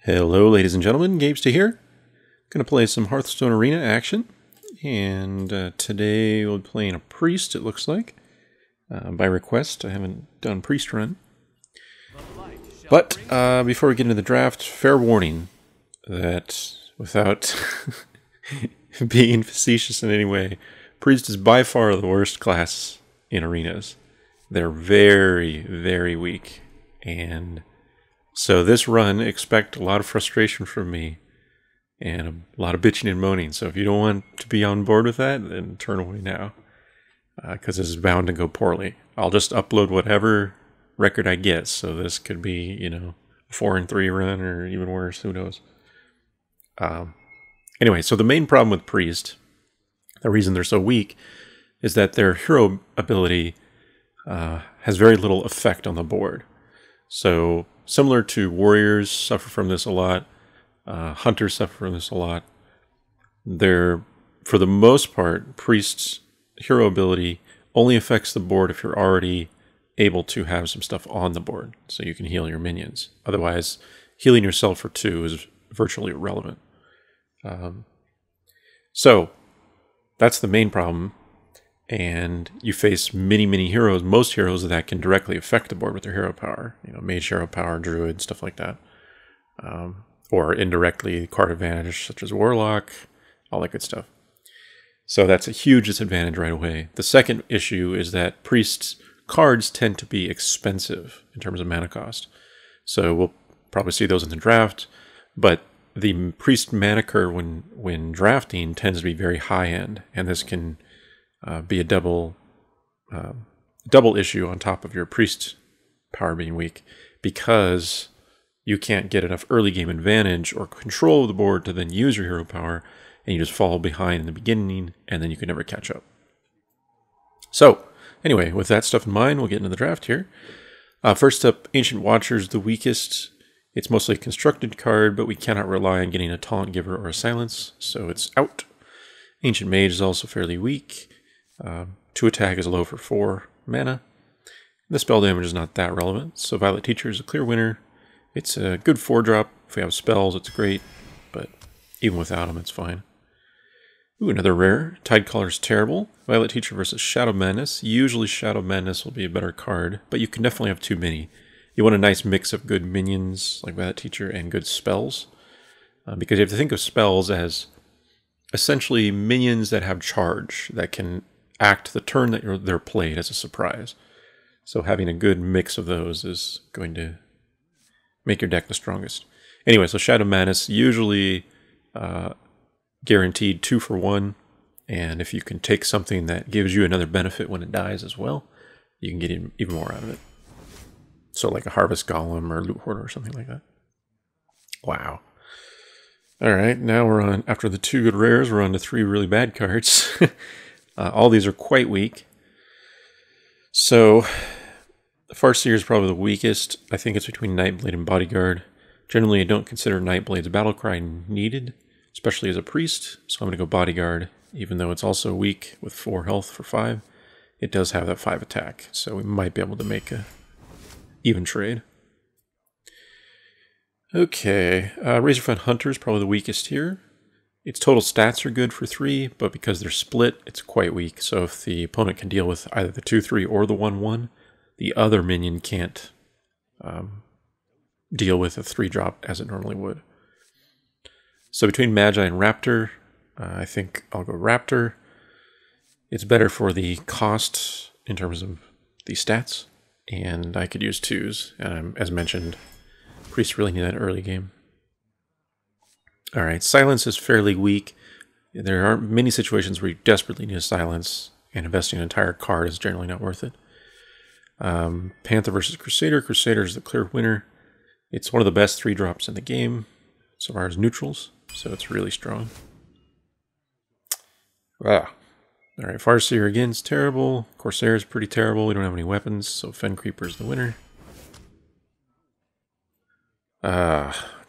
Hello, ladies and gentlemen. Gabester here. Going to play some Hearthstone Arena action. And today we'll be playing a priest, it looks like. By request, I haven't done priest run. But before we get into the draft, fair warning that without being facetious in any way, priest is by far the worst class in arenas. They're very, very weak. And so this run, expect a lot of frustration from me and a lot of bitching and moaning. So if you don't want to be on board with that, then turn away now, because this is bound to go poorly. I'll just upload whatever record I get. So this could be, a 4-3 run or even worse. Who knows? Anyway, so the main problem with priest, the reason they're so weak, is that their hero ability has very little effect on the board. So similar to warriors suffer from this a lot, hunters suffer from this a lot. For the most part, priest's hero ability only affects the board if you're already able to have some stuff on the board, so you can heal your minions. Otherwise, healing yourself for 2 is virtually irrelevant. So that's the main problem. And you face many heroes, most heroes that can directly affect the board with their hero power. Mage hero power, druid, stuff like that. Or indirectly card advantage, such as warlock, all that good stuff. So that's a huge disadvantage right away. The second issue is that priest's cards tend to be expensive in terms of mana cost. So we'll probably see those in the draft, but the priest mana curve when drafting tends to be very high end, and this can be a double issue on top of your priest power being weak, because you can't get enough early game advantage or control of the board to then use your hero power, and you just fall behind in the beginning, and then you can never catch up. So anyway, with that stuff in mind, we'll get into the draft here. First up, Ancient Watcher's the weakest. It's mostly a constructed card, but we cannot rely on getting a Taunt Giver or a Silence, so it's out. Ancient Mage is also fairly weak. 2 attack is low for 4 mana. The spell damage is not that relevant, so Violet Teacher is a clear winner. It's a good 4-drop. If we have spells, it's great, but even without them, it's fine. Ooh, another rare. Tidecaller is terrible. Violet Teacher versus Shadow Madness. Usually Shadow Madness will be a better card, but you can definitely have too many. You want a nice mix of good minions, like Violet Teacher, and good spells, because you have to think of spells as essentially minions that have charge, that can act the turn that they're played as a surprise. So having a good mix of those is going to make your deck the strongest. Anyway, so Shadow Madness, usually guaranteed 2 for 1, and if you can take something that gives you another benefit when it dies as well, you can get even more out of it. So like a Harvest Golem or Loot Hoarder or something like that. Wow. Alright, now we're on, after the 2 good rares, we're on to 3 really bad cards. All these are quite weak. So, the Farseer is probably the weakest. I think it's between Nightblade and Bodyguard. Generally, I don't consider Nightblade's Battlecry needed, especially as a priest, so I'm going to go Bodyguard, even though it's also weak with 4 health for 5. It does have that 5 attack, so we might be able to make a even trade. Okay, Razorfang Hunter is probably the weakest here. Its total stats are good for 3, but because they're split, it's quite weak. So if the opponent can deal with either the 2/3 or the 1/1, the other minion can't deal with a 3-drop as it normally would. So between Magi and Raptor, I think I'll go Raptor. It's better for the cost in terms of the stats, and I could use 2s. As mentioned, Priest really need that early game. Alright, Silence is fairly weak. There aren't many situations where you desperately need a Silence, and investing an entire card is generally not worth it. Panther versus Crusader. Crusader is the clear winner. It's one of the best 3-drops in the game, so far as neutrals, so it's really strong. Alright, Farseer again is terrible. Corsair is pretty terrible. We don't have any weapons, so Fen Creeper is the winner.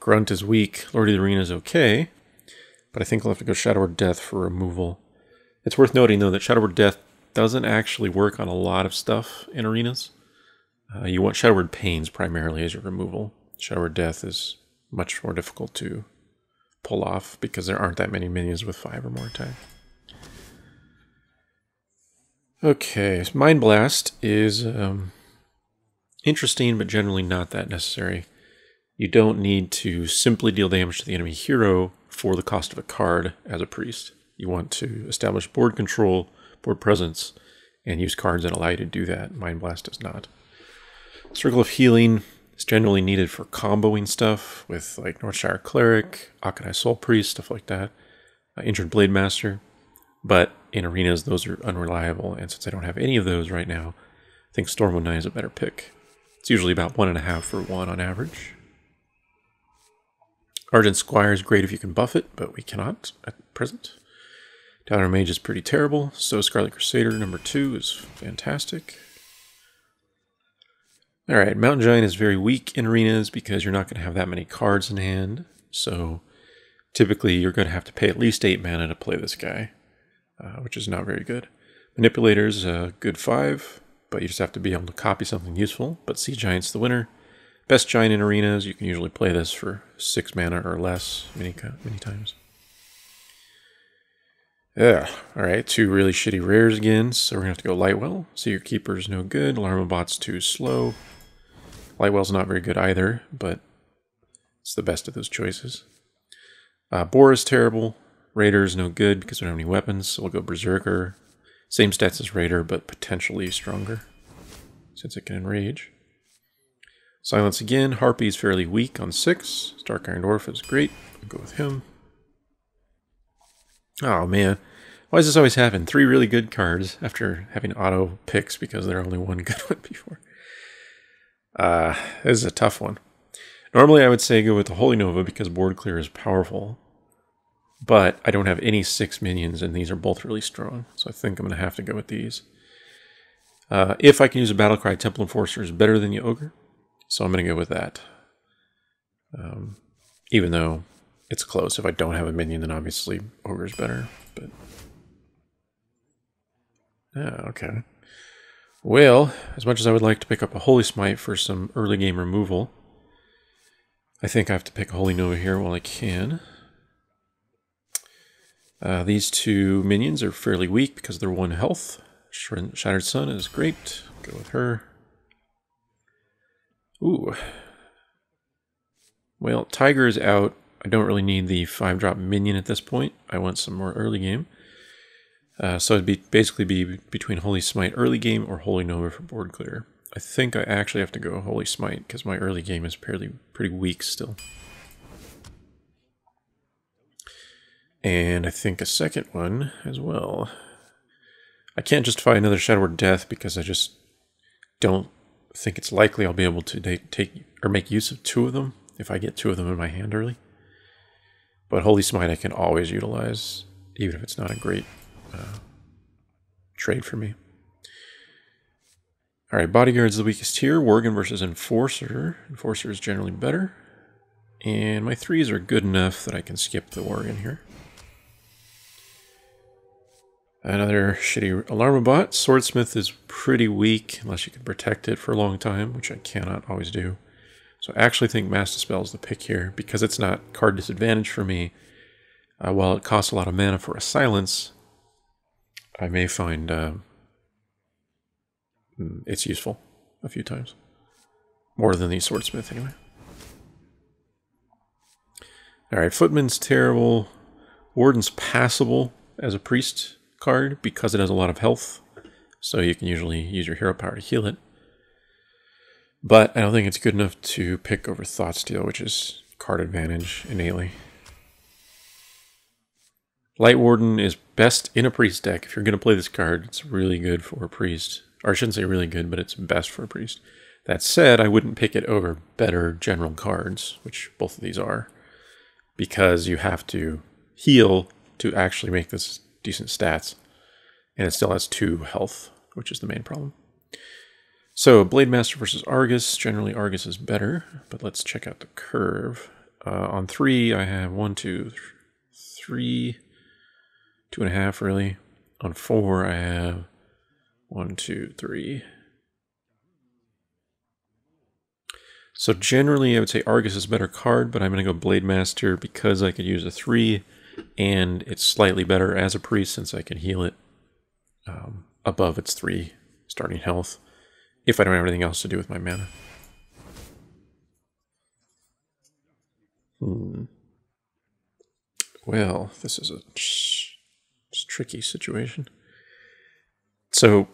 Grunt is weak. Lord of the Arena is okay, but I think I'll have to go Shadow or Death for removal. It's worth noting, though, that Shadow or Death doesn't actually work on a lot of stuff in arenas. You want Shadowward Pains primarily as your removal. Shadow or Death is much more difficult to pull off because there aren't that many minions with 5 or more attack. Okay, so Mind Blast is interesting, but generally not that necessary. You don't need to simply deal damage to the enemy hero for the cost of a card as a priest. You want to establish board control, board presence, and use cards that allow you to do that. Mind Blast does not. Circle of Healing is generally needed for comboing stuff with like Northshire Cleric, Akanai Soul Priest, stuff like that, Injured Blade Master. But in arenas, those are unreliable, and since I don't have any of those right now, I think Stormwind Knight is a better pick. It's usually about 1.5 for 1 on average. Argent Squire is great if you can buff it, but we cannot at present. Downer Mage is pretty terrible, so Scarlet Crusader number 2 is fantastic. Alright, Mountain Giant is very weak in arenas because you're not going to have that many cards in hand, so typically you're going to have to pay at least 8 mana to play this guy, which is not very good. Manipulator is a good 5, but you just have to be able to copy something useful, but Sea Giant's the winner. Best Giant in arenas, you can usually play this for 6 mana or less many times. Yeah, alright, 2 really shitty rares again, so we're going to have to go Lightwell. Seer Keeper's no good, Alarmabot's too slow. Lightwell's not very good either, but it's the best of those choices. Boar is terrible, Raider is no good because we don't have any weapons, so we'll go Berserker. Same stats as Raider, but potentially stronger, since it can enrage. Silence again. Harpy is fairly weak on 6. Dark Iron Dwarf is great. I'll go with him. Oh man, why does this always happen? 3 really good cards after having auto picks because there are only 1 good one before. This is a tough one. Normally I would say go with the Holy Nova because board clear is powerful. But I don't have any 6 minions and these are both really strong. So I think I'm going to have to go with these. If I can use a Battlecry, Temple Enforcer is better than the Ogre. So I'm going to go with that. Even though it's close. If I don't have a minion, then obviously Ogre's better. But yeah, okay. Well, as much as I would like to pick up a Holy Smite for some early game removal, I think I have to pick a Holy Nova here while I can. These 2 minions are fairly weak because they're 1 health. Shattered Sun is great. Go with her. Ooh. Well, Tiger is out. I don't really need the 5-drop minion at this point. I want some more early game. So it'd basically be between Holy Smite early game or Holy Nova for board clear. I think I actually have to go Holy Smite because my early game is pretty weak still. And I think a second one as well. I can't justify another Shadow Word Death because I just don't think it's likely I'll be able to take or make use of 2 of them if I get 2 of them in my hand early. But Holy Smite I can always utilize, even if it's not a great trade for me. Alright, Bodyguard's the weakest here. Worgen versus Enforcer. Enforcer is generally better. And my 3s are good enough that I can skip the Worgen here. Another shitty Alarmabot. Swordsmith is pretty weak unless you can protect it for a long time, which I cannot always do. So I actually think Mass Dispel is the pick here because it's not card disadvantage for me. While it costs a lot of mana for a silence, I may find it's useful a few times. More than the Swordsmith anyway. Alright, Footman's terrible. Warden's passable as a priest card because it has a lot of health. So you can usually use your hero power to heal it. But I don't think it's good enough to pick over Thoughtsteal, which is card advantage innately. Light Warden is best in a priest deck. If you're going to play this card, it's really good for a priest. Or I shouldn't say really good, but it's best for a priest. That said, I wouldn't pick it over better general cards, which both of these are, because you have to heal to actually make this decent stats. And it still has 2 health, which is the main problem. So, Blade Master versus Argus. Generally, Argus is better, but let's check out the curve. On 3, I have 1, 2, 3, 2.5 really. On 4, I have 1, 2, 3. So generally, I would say Argus is a better card, but I'm going to go Blade Master because I could use a 3, and it's slightly better as a priest since I can heal it above its 3 starting health if I don't have anything else to do with my mana. Well, this is a tricky situation. So,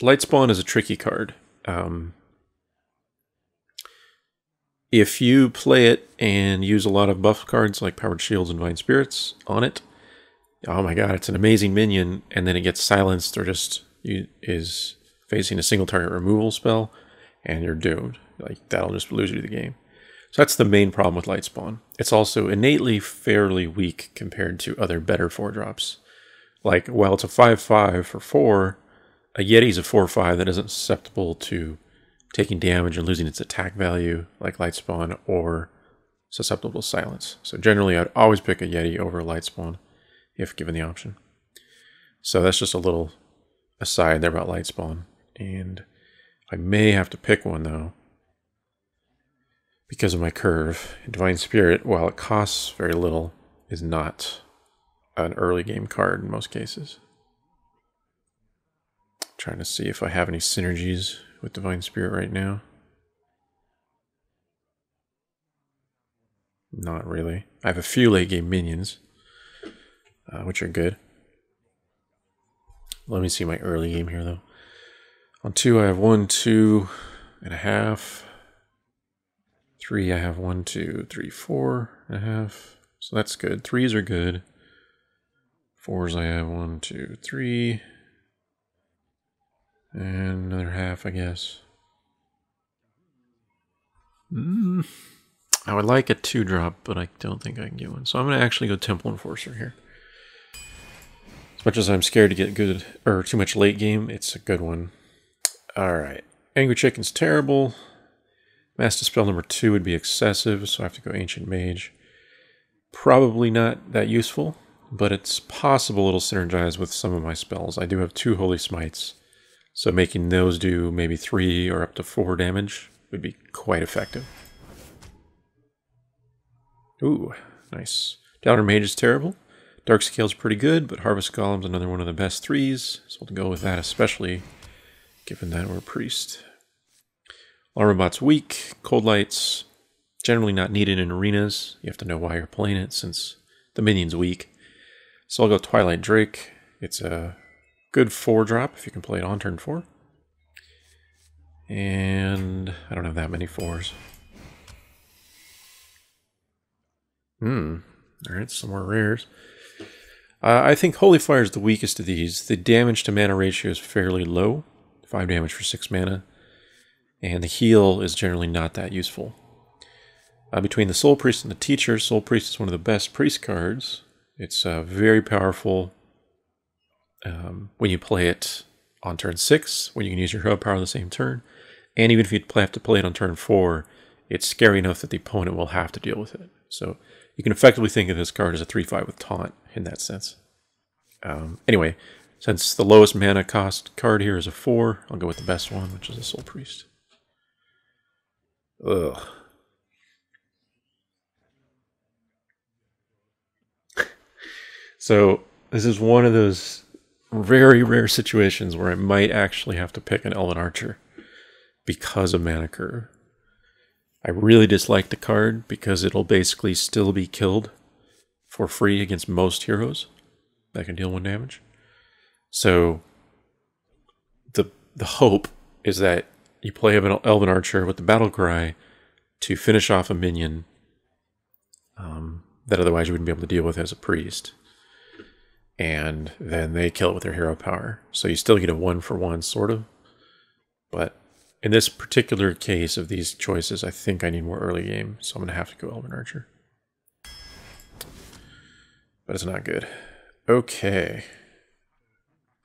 Lightspawn is a tricky card. If you play it and use a lot of buff cards like Powered Shields and Divine Spirits on it, oh my god, it's an amazing minion, and then it gets silenced or just is facing a single target removal spell, and you're doomed. Like, that'll just lose you the game. So that's the main problem with Lightspawn. It's also innately fairly weak compared to other better 4-drops. Like, while it's a 5/5 for 4, a Yeti's a 4/5 that isn't susceptible to taking damage and losing its attack value like Lightspawn, or susceptible to silence. So generally, I'd always pick a Yeti over a Lightspawn if given the option. So that's just a little aside there about Lightspawn. And I may have to pick one, though, because of my curve. Divine Spirit, while it costs very little, is not an early game card in most cases. Trying to see if I have any synergies with Divine Spirit right now. Not really. I have a few late game minions, which are good. Let me see my early game here, though. On 2, I have 1, 2.5. 3, I have 1, 2, 3, 4.5. So that's good. 3s are good. 4s, I have 1, 2, 3. And another half, I guess. I would like a 2-drop, but I don't think I can get one. So I'm going to actually go Temple Enforcer here. As much as I'm scared to get good, or too much late game, it's a good one. Alright. Angry Chicken's terrible. Master Spell number 2 would be excessive, so I have to go Ancient Mage. Probably not that useful, but it's possible it'll synergize with some of my spells. I do have 2 Holy Smites, so making those do maybe 3 or up to 4 damage would be quite effective. Ooh, nice. Downer Mage is terrible. Darkscale's pretty good, but Harvest Golem's another one of the best 3s, so we'll go with that, especially given that we're a priest. Alarmbot's weak. Cold Light's generally not needed in arenas. You have to know why you're playing it since the minion's weak. So I'll go Twilight Drake. It's a good 4-drop if you can play it on turn 4. And I don't have that many 4s. Alright, some more rares. I think Holy Fire is the weakest of these. The damage to mana ratio is fairly low. 5 damage for 6 mana. And the heal is generally not that useful. Between the Soul Priest and the Teacher, Soul Priest is one of the best priest cards. It's very powerful when you play it on turn 6, when you can use your hero power on the same turn. And even if you have to play it on turn 4, it's scary enough that the opponent will have to deal with it. So you can effectively think of this card as a 3/5 with Taunt in that sense. Anyway, since the lowest mana cost card here is a 4, I'll go with the best one, which is a Soul Priest. Ugh. So this is one of those very rare situations where I might actually have to pick an Elven Archer because of mana curve. I really dislike the card because it'll basically still be killed for free against most heroes that can deal 1 damage. So the hope is that you play an Elven Archer with the Battle Cry to finish off a minion that otherwise you wouldn't be able to deal with as a priest. And then they kill it with their hero power. So you still get a 1-for-1, sort of. But in this particular case of these choices, I think I need more early game. So I'm going to have to go Elven Archer. But it's not good. Okay.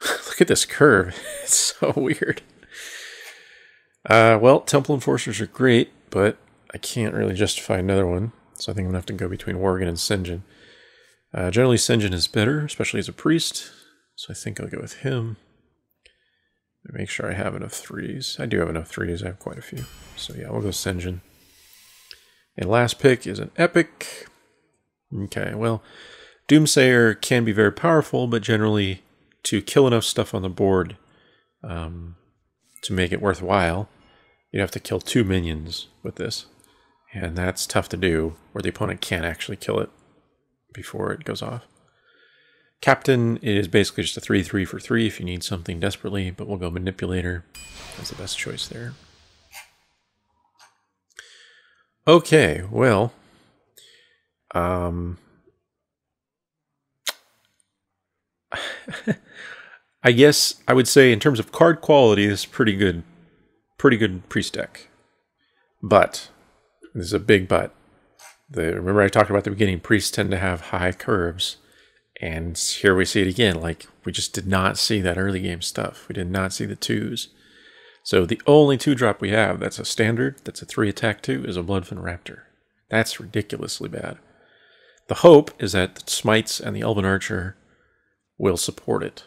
Look at this curve. It's so weird. Well, Temple Enforcers are great, but I can't really justify another one. So I think I'm going to have to go between Worgen and Sinjin. Generally, Sinjin is better, especially as a priest. So I think I'll go with him. Make sure I have enough 3s. I do have enough 3s. I have quite a few. So yeah, we'll go Sen'jin. And last pick is an epic. Okay, well, Doomsayer can be very powerful, but generally to kill enough stuff on the board to make it worthwhile, you have to kill 2 minions with this. And that's tough to do, where the opponent can't actually kill it before it goes off. Captain is basically just a 3/3 for 3 if you need something desperately, but we'll go Manipulator. That's the best choice there. Okay, well, I guess I would say in terms of card quality, this is pretty good priest deck. But, this is a big but. Remember I talked about at the beginning, priests tend to have high curves. And here we see it again, like we just did not see that early game stuff. We did not see the 2s. So the only 2-drop we have that's a standard, that's a 3 attack 2, is a Bloodfin Raptor. That's ridiculously bad. The hope is that the Smites and the Elven Archer will support it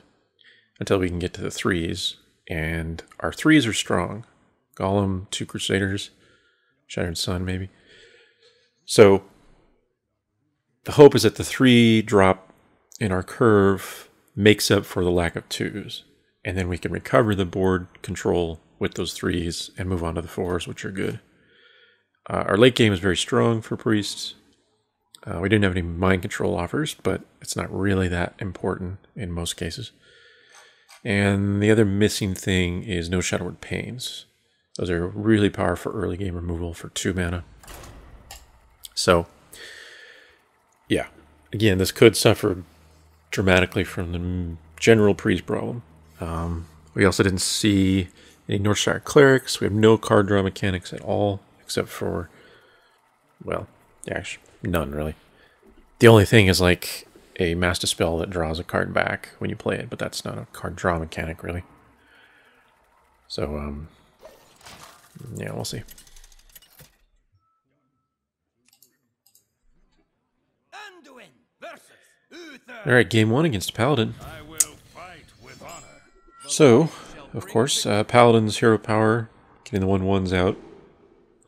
until we can get to the 3s. And our 3s are strong. Golem, 2 Crusaders, Shattered Sun maybe. So the hope is that the 3-drop in our curve makes up for the lack of 2s. And then we can recover the board control with those 3s and move on to the 4s, which are good. Our late game is very strong for priests. We didn't have any mind control offers, but it's not really that important in most cases. And the other missing thing is no Shadowward Pains. Those are really powerful early game removal for 2 mana. So, yeah. Again, this could suffer dramatically from the general priest problem. We also didn't see any Northshire Clerics. We have no card draw mechanics at all, except for, well, yeah, none really. The only thing is like a Master Spell that draws a card back when you play it, but that's not a card draw mechanic really. So, yeah, we'll see. Alright, game 1 against Paladin. So, of course, Paladin's hero power, getting the 1/1s out,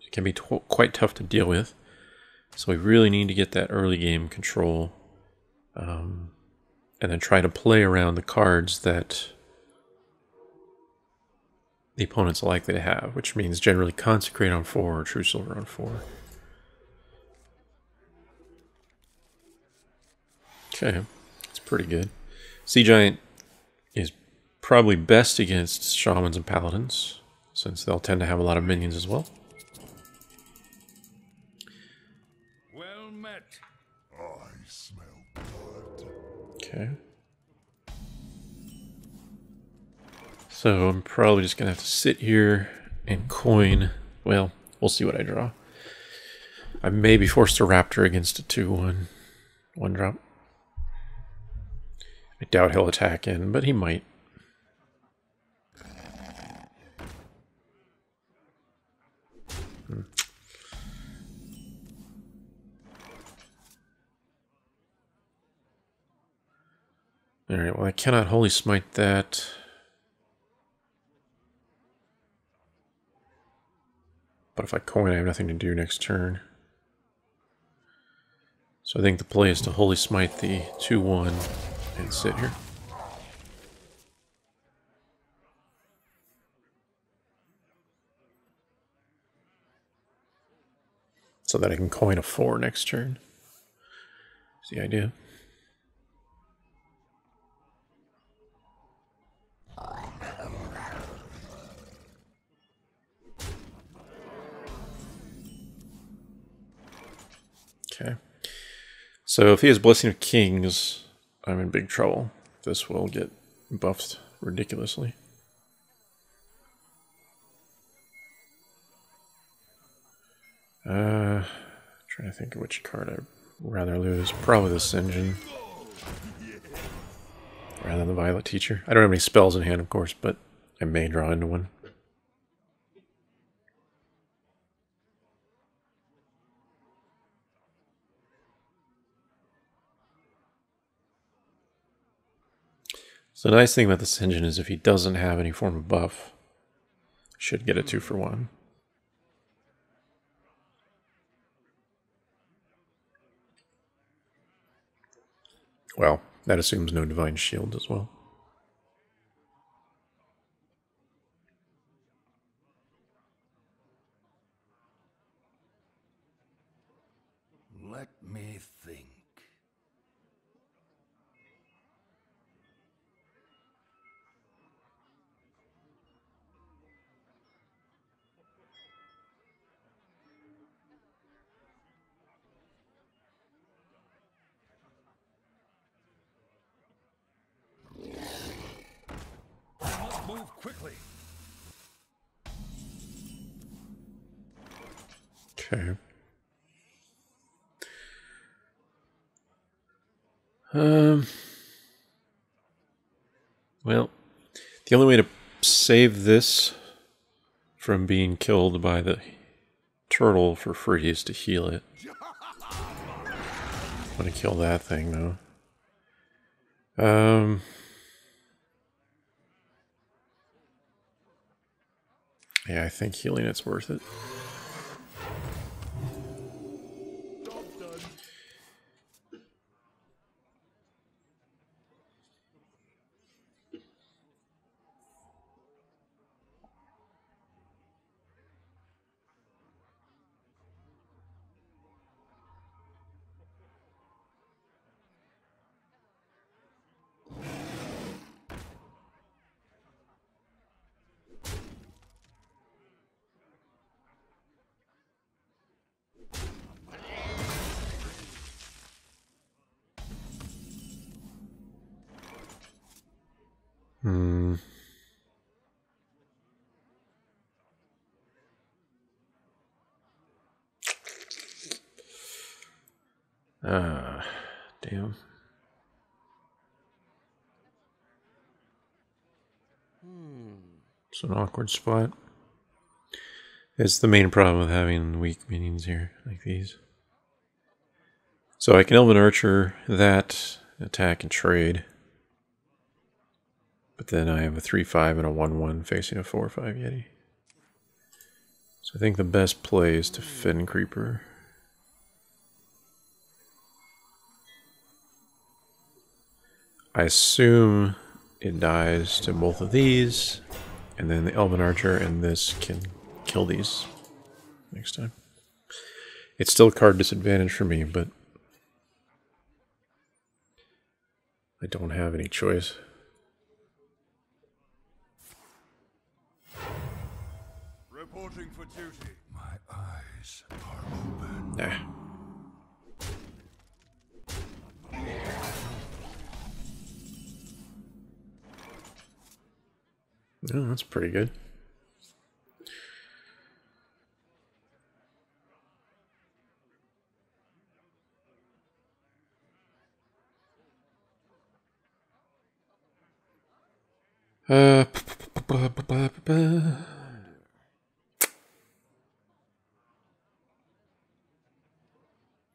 it can be quite tough to deal with. So we really need to get that early game control, and then try to play around the cards that the opponent's likely to have, which means generally Consecrate on 4 or True Silver on 4. Okay, that's pretty good. Sea Giant is probably best against Shamans and Paladins, since they'll tend to have a lot of minions as well. Well met. I smell blood. Okay. So I'm probably just going to have to sit here and coin. Well, we'll see what I draw. I may be forced to Raptor against a 2/1 1-drop. I doubt he'll attack in, but he might. Alright, well I cannot Holy Smite that. But if I coin, I have nothing to do next turn. So I think the play is to Holy Smite the 2/1 and sit here. So that I can coin a 4 next turn. That's the idea. Okay. So if he has Blessing of Kings, I'm in big trouble. This will get buffed ridiculously. Trying to think of which card I'd rather lose. Probably the Sinjin. Rather than the Violet Teacher. I don't have any spells in hand, of course, but I may draw into one. So the nice thing about this engine is if he doesn't have any form of buff, should get a 2-for-1. Well, that assumes no Divine Shield as well. Let me think. I must move quickly. Okay. Well, the only way to save this from being killed by the turtle for free is to heal it. I'm gonna kill that thing though. Yeah, I think healing it's worth it. Damn. It's an awkward spot. It's the main problem with having weak minions here, like these. So I can Elven Archer that, attack and trade. But then I have a 3-5 and a 1-1 facing a 4-5 Yeti. So I think the best play is to Fin Creeper. I assume it dies to both of these, and then the Elven Archer and this can kill these next time. It's still a card disadvantage for me, but I don't have any choice. Reporting for duty. My eyes are open. Nah. Oh, that's pretty good.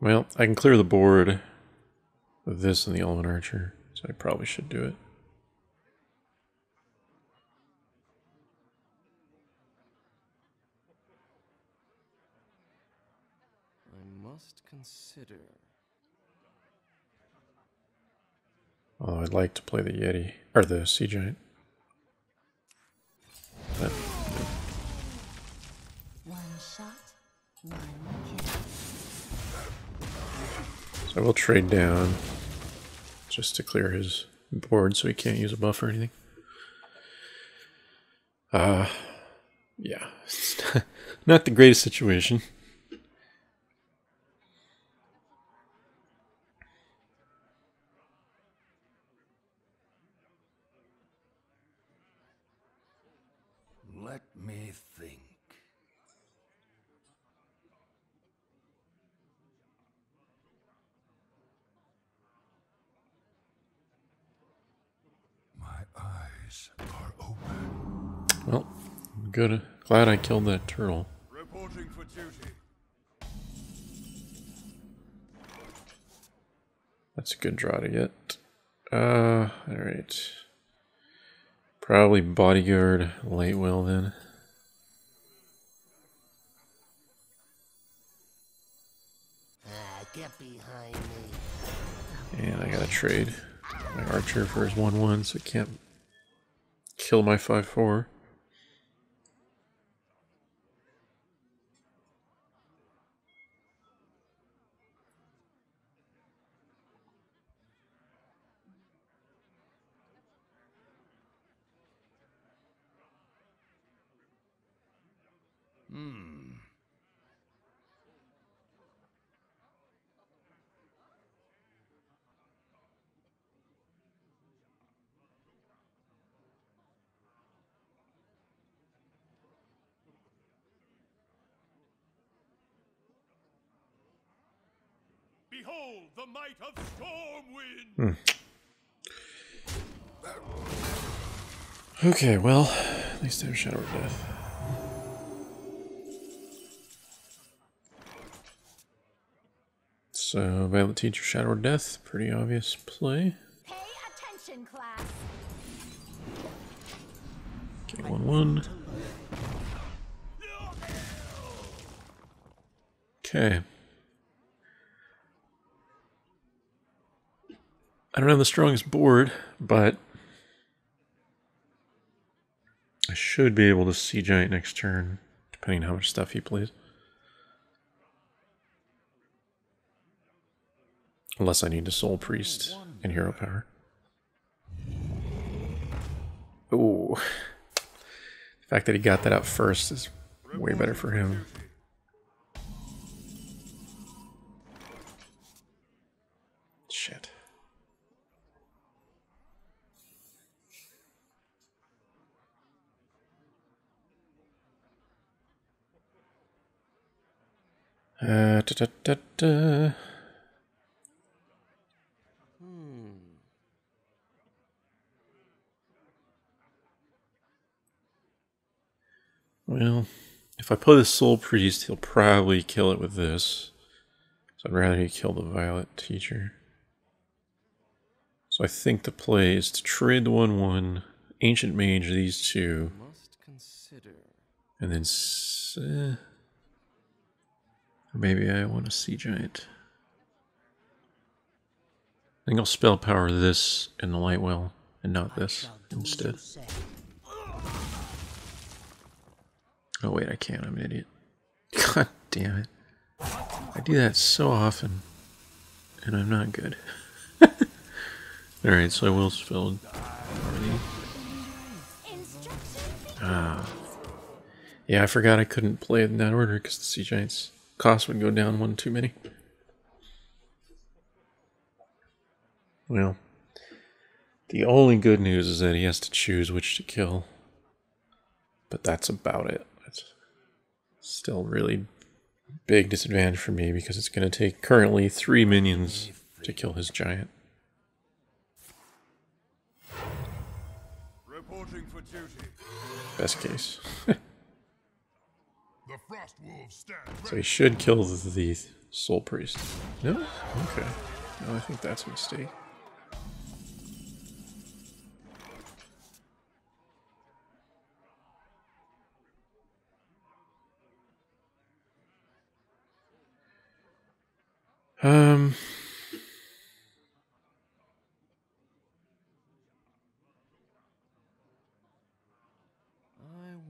Well, I can clear the board with this and the Elven Archer, so I probably should do it. I must consider. Although I'd like to play the Yeti, or the Sea Giant. But, One shot, one kill. so I will trade down just to clear his board so he can't use a buff or anything. Yeah. Not the greatest situation. Let me think. My eyes are open. Well, good. Glad I killed that turtle. Reporting for duty. That's a good draw to get. Alright. Probably bodyguard light will then. Get behind me. And I gotta trade my archer for his 1/1 so it can't kill my 5/4. Behold the might of Stormwind! Okay, well, at least I have Shadow of Death. So, Violet Teacher, Shadow of Death, pretty obvious play. Pay attention, class. Okay, 1/1. Okay. I don't have the strongest board, but I should be able to Sea Giant next turn, depending on how much stuff he plays. Unless I need to Soul Priest and Hero Power. Ooh. The fact that he got that out first is way better for him. Shit. Da, da, da, da. Well, if I play the Soul Priest, he'll probably kill it with this. So I'd rather he kill the Violet Teacher. So I think the play is to trade the 1/1, Ancient Mage these two, Must consider. and then maybe I want a Sea Giant. I think I'll Spell Power this and the Light Well, and not this instead. Oh wait, I can't, I'm an idiot. God damn it. I do that so often, and I'm not good. Alright, so I will spell Party. Yeah, I forgot I couldn't play it in that order because the Sea Giant's cost would go down one too many. Well, the only good news is that he has to choose which to kill. But that's about it. It's still really big disadvantage for me because it's going to take currently 3 minions to kill his giant. Reporting for duty. Best case. The Frost Wolves stand So he should kill the Soul Priest. No? Okay. No, I think that's a mistake. I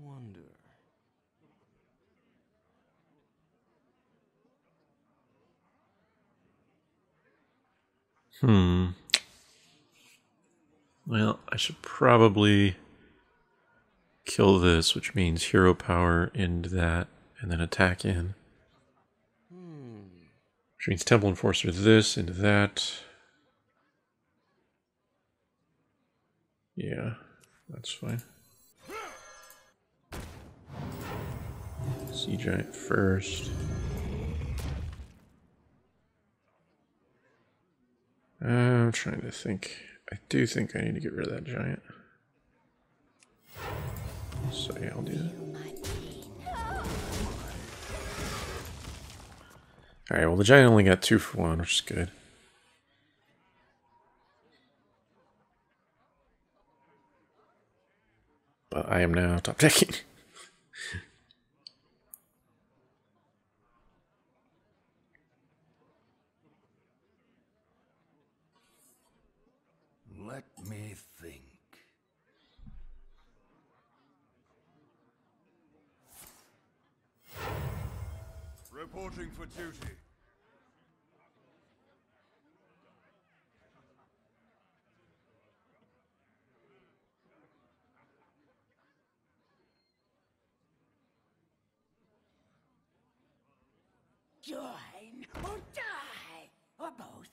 wonder. Well, I should probably kill this, which means hero power into that, and then attack in. Which means Temple Enforcer this into that. Yeah, that's fine. Sea Giant first. I'm trying to think. I do think I need to get rid of that giant. So yeah, I'll do that. Alright, well the giant only got 2 for 1, which is good. I am now top decking. Let me think. Reporting for duty. Join or die, or both.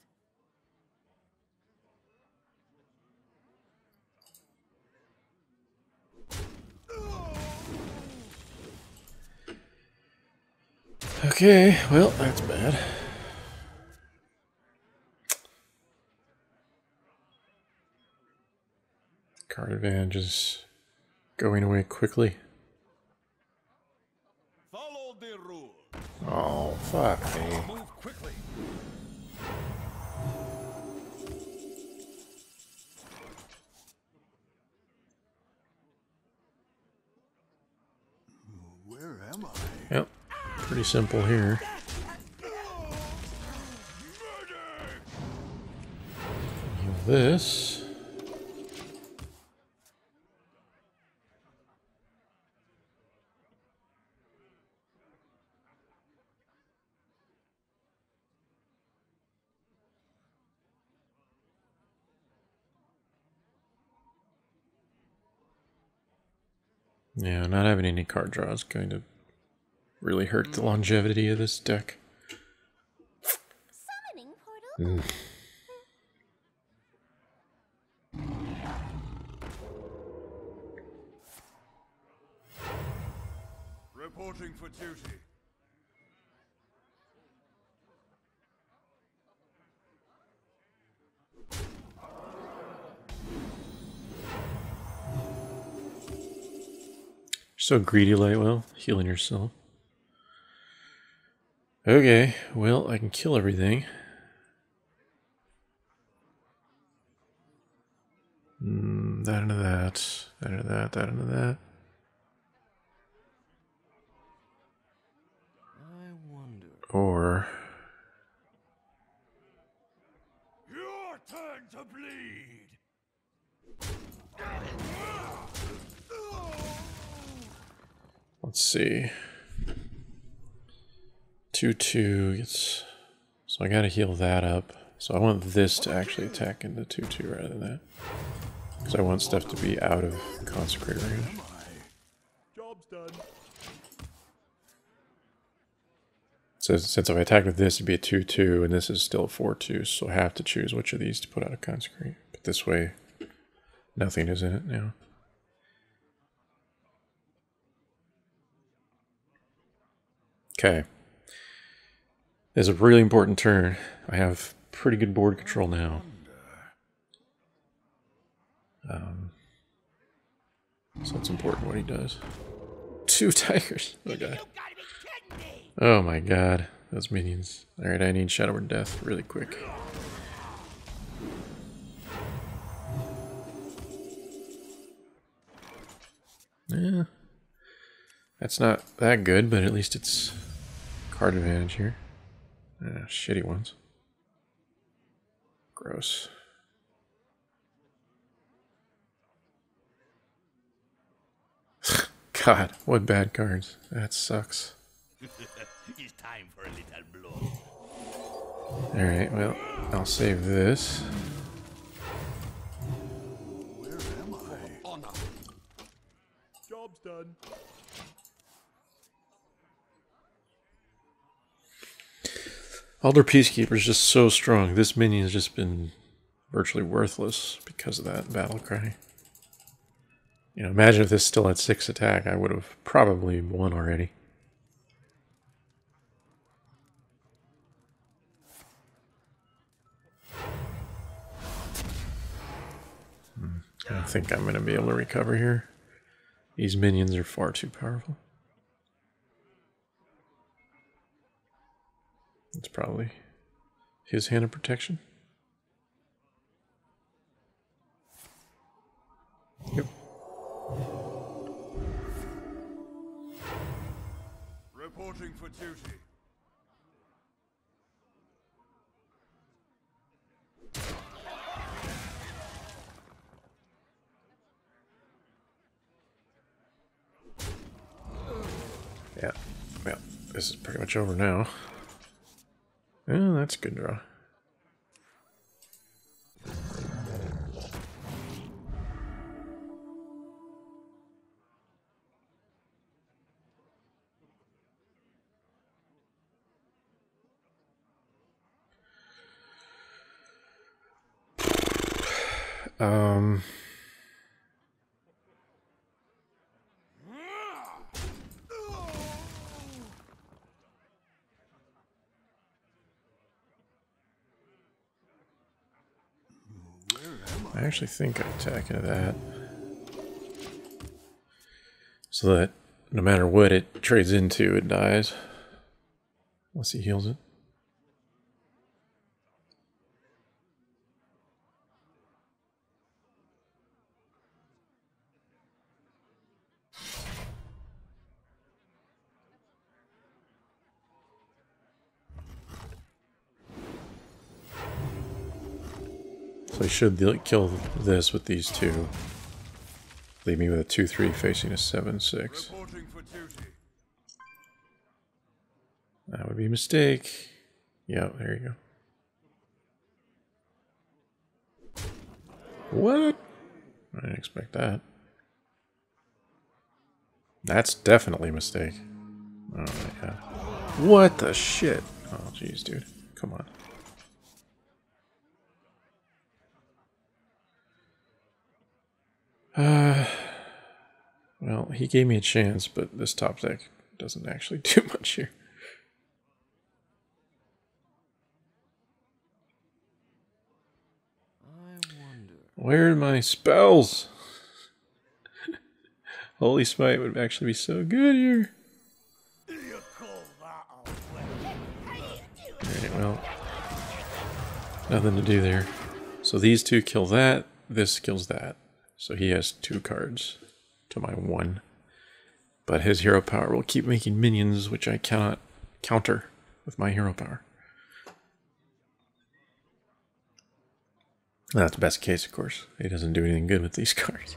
Okay, well, that's bad. Card advantage is going away quickly. Follow the rule. Oh, fuck me. Move quickly. Where am I? Yep, pretty simple here. Heal this. Yeah, not having any card draw is going to really hurt the longevity of this deck. Summoning portal. Reporting for duty. So greedy, Lightwell, healing yourself. Okay, well, I can kill everything. That into that, that into that, that into that. I wonder. Or Your turn to bleed. let's see. 2/2 gets. So I gotta heal that up. So I want this to actually attack into 2/2 rather than that. Because I want stuff to be out of consecrate range. Job's done. So since if I attack with this, it'd be a 2/2, and this is still a 4/2, so I have to choose which of these to put out of consecrate. But this way, nothing is in it now. Okay. This is a really important turn. I have pretty good board control now. So it's important what he does. 2 tigers. Oh god. Oh my god. Those minions. Alright, I need Shadow Word Death really quick. Yeah. That's not that good, but at least it's card advantage here. Shitty ones. Gross. God, what bad cards. That sucks. It's time for a little blow. Alright, well, I'll save this. Where am I? Honor. Job's done. Elder Peacekeeper is just so strong. This minion has just been virtually worthless because of that battle cry. You know, imagine if this still had 6 attack, I would have probably won already. I don't think I'm going to be able to recover here. These minions are far too powerful. It's probably his hand of protection. Yep. duty. Yeah. Well, this is pretty much over now. Oh, that's a good draw. I actually think I attack into that. So that no matter what it trades into, it dies. Unless he heals it. So he should kill this with these two. Leave me with a 2-3 facing a 7-6. Reporting for duty. That would be a mistake. Yeah, there you go. What? I didn't expect that. That's definitely a mistake. Oh my god. What the shit? Oh jeez, dude. Come on. Well, he gave me a chance, but this top deck doesn't actually do much here. I wonder. Where are my spells? Holy Smite would actually be so good here. You call that a weapon? Alright, well. Nothing to do there. So these two kill that, this kills that. So he has 2 cards to my 1. But his hero power will keep making minions, which I cannot counter with my hero power. That's best case, of course. He doesn't do anything good with these cards.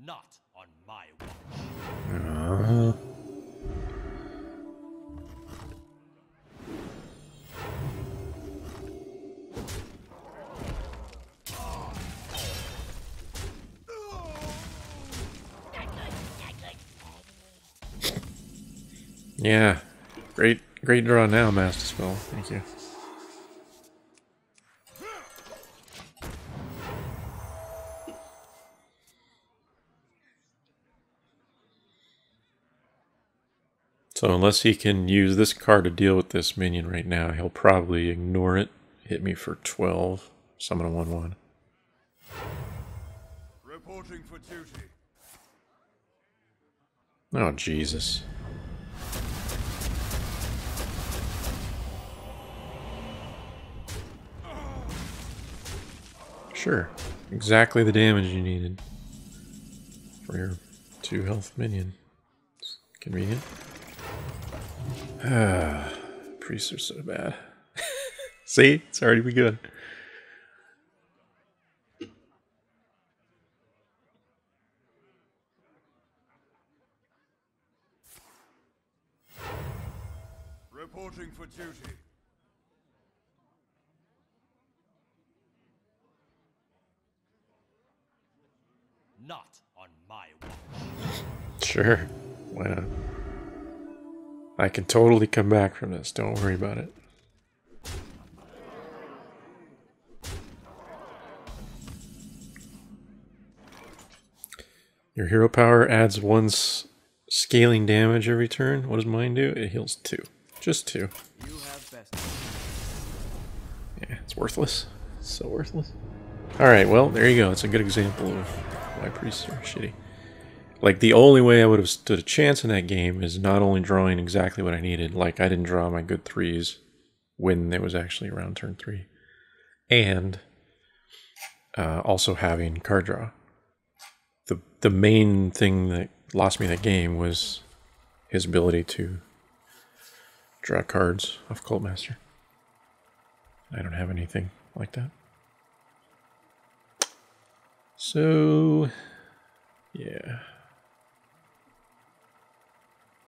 Not on my watch. Yeah. Great draw now, Master Spell. Thank you. So unless he can use this card to deal with this minion right now, he'll probably ignore it, hit me for 12, summon a 1/1. Reporting for duty. Oh, Jesus. Sure. Exactly the damage you needed for your 2 health minion. It's convenient. Ah, priests are so bad. See? It's already begun. Reporting for duty. Not on my watch. Sure. Why not? I can totally come back from this. Don't worry about it. Your hero power adds 1 scaling damage every turn. What does mine do? It heals 2. Just 2. You have best. Yeah, it's worthless. It's so worthless. Alright, well, there you go. It's a good example of why priests are shitty. Like, the only way I would have stood a chance in that game is not only drawing exactly what I needed, like I didn't draw my good 3s when it was actually around turn 3, and also having card draw. The main thing that lost me that game was his ability to draw cards off Cult Master. I don't have anything like that. So, yeah.